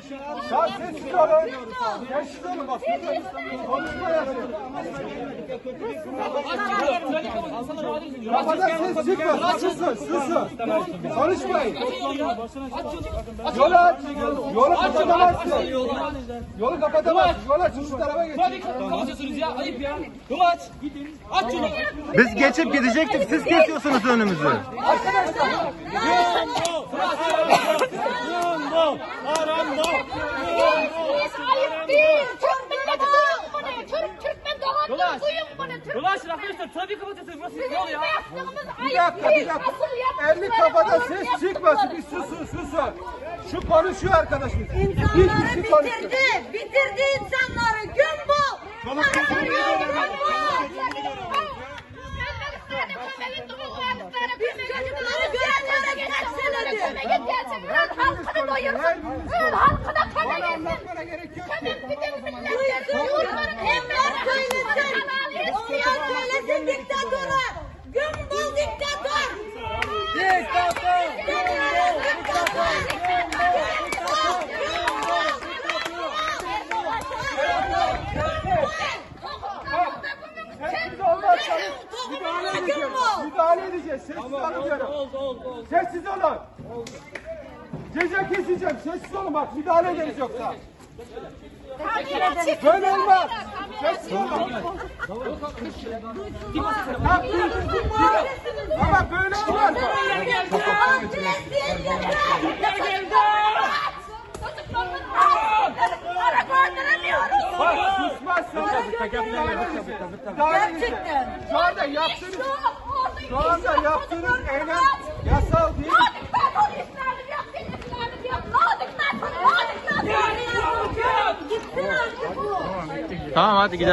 Ya sessiz olun. Sessiz olun bak. Konuşma yapın. Kafadan ses çıkma. Susun, susun. Konuşmayın. Yolu aç. Yolu kapatamazsın. Yolu kapatamazsın. Yolu aç. Şu tarafa geç. Kapatıyorsunuz ya. Ayıp ya. Yolu aç. Gidin. Aç yolu. Biz geçip gidecektik, siz kesiyorsunuz önümüzü. Arkadaşlar. Ayıp değil. Türk milleti duyun bunu. Türkmen doğanlar duyun bunu. Yolu aç arkadaşlar. Trafiği kapatıyorsunuz. Burası yol ya. Bir dakika. Elli kafada ses çıkmasın. Bir susun, susun. Şu konuşuyor arkadaşımız. İnsanları bitirdi insanları. Gün bu. Halkını doyursun. Halkına köle gelsin. Emler söylesin. Onlar söylesin diktatörü. Gümbul diktatör. Sessiz olmazsanız müdahale edeceğiz. Sessiz olun diyorum. Sessiz olun. Ceza keseceğim. Sessiz olun bak. Müdahale ederiz yoksa. Böyle olmaz. Sessiz olun. Ama böyle olmaz. Bak susmazsanız gerçekten. Şu anda yaptığınız eylem yasal değil. Tamam hadi gidelim.